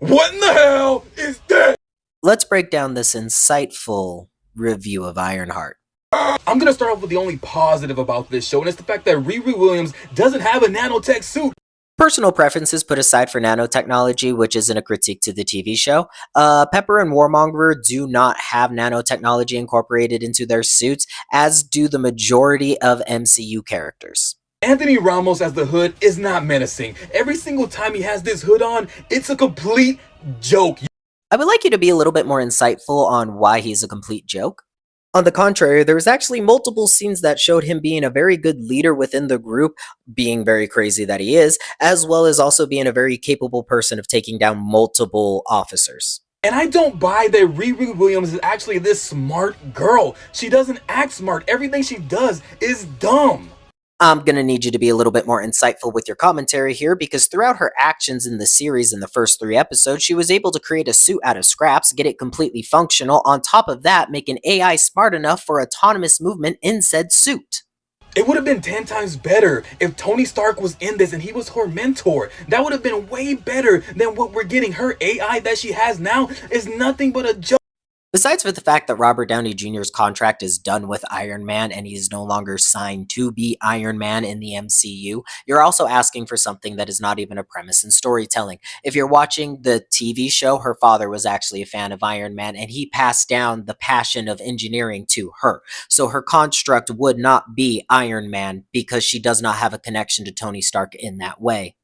What in the hell is that? Let's break down this insightful review of Ironheart. I'm gonna start off with the only positive about this show, and it's the fact that Riri Williams doesn't have a nanotech suit. Personal preferences put aside for nanotechnology, which isn't a critique to the TV show, Pepper and Warmonger do not have nanotechnology incorporated into their suits, as do the majority of MCU characters. Anthony Ramos as the Hood is not menacing. Every single time he has this hood on, it's a complete joke. I would like you to be a little bit more insightful on why he's a complete joke. On the contrary, there was actually multiple scenes that showed him being a very good leader within the group, being very crazy that he is, as well as also being a very capable person of taking down multiple officers. And I don't buy that Riri Williams is actually this smart girl. She doesn't act smart. Everything she does is dumb. I'm gonna need you to be a little bit more insightful with your commentary here, because throughout her actions in the series in the first 3 episodes, she was able to create a suit out of scraps, get it completely functional, on top of that, make an AI smart enough for autonomous movement in said suit. It would have been 10 times better if Tony Stark was in this and he was her mentor. That would have been way better than what we're getting. Her AI that she has now is nothing but a joke. Besides for the fact that Robert Downey Jr.'s contract is done with Iron Man and he's no longer signed to be Iron Man in the MCU, you're also asking for something that is not even a premise in storytelling. If you're watching the TV show, her father was actually a fan of Iron Man and he passed down the passion of engineering to her. So her construct would not be Iron Man because she does not have a connection to Tony Stark in that way.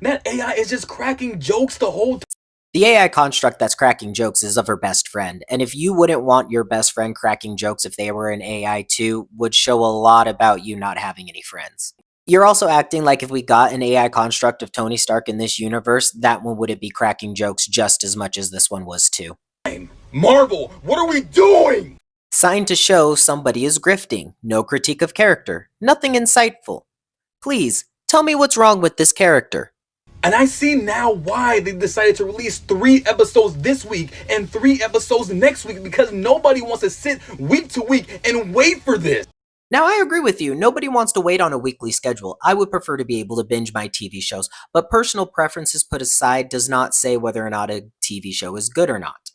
That AI is just cracking jokes the whole time. The AI construct that's cracking jokes is of her best friend, and if you wouldn't want your best friend cracking jokes if they were an AI too, would show a lot about you not having any friends. You're also acting like if we got an AI construct of Tony Stark in this universe, that one wouldn't be cracking jokes just as much as this one was too. Marvel, what are we doing? Sign to show somebody is grifting, no critique of character, nothing insightful. Please, tell me what's wrong with this character. And I see now why they decided to release 3 episodes this week and 3 episodes next week, because nobody wants to sit week to week and wait for this. Now, I agree with you. Nobody wants to wait on a weekly schedule. I would prefer to be able to binge my TV shows, but personal preferences put aside does not say whether or not a TV show is good or not.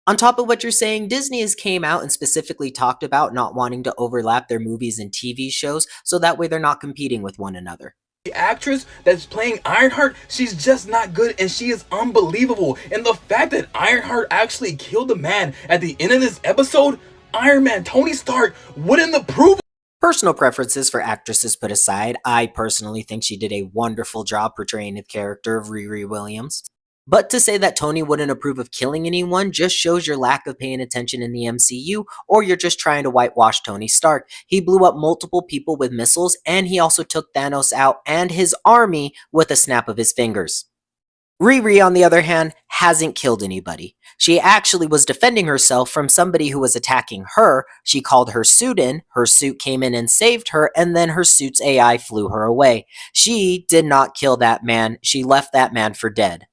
On top of what you're saying, Disney has came out and specifically talked about not wanting to overlap their movies and TV shows, so that way they're not competing with one another. The actress that's playing Ironheart, she's just not good and she is unbelievable. And the fact that Ironheart actually killed a man at the end of this episode, Iron Man Tony Stark wouldn't approve. Personal preferences for actresses put aside, I personally think she did a wonderful job portraying the character of Riri Williams. But to say that Tony wouldn't approve of killing anyone just shows your lack of paying attention in the MCU, or you're just trying to whitewash Tony Stark. He blew up multiple people with missiles, and he also took Thanos out and his army with a snap of his fingers. Riri, on the other hand, hasn't killed anybody. She actually was defending herself from somebody who was attacking her. She called her suit in, her suit came in and saved her, and then her suit's AI flew her away. She did not kill that man, she left that man for dead.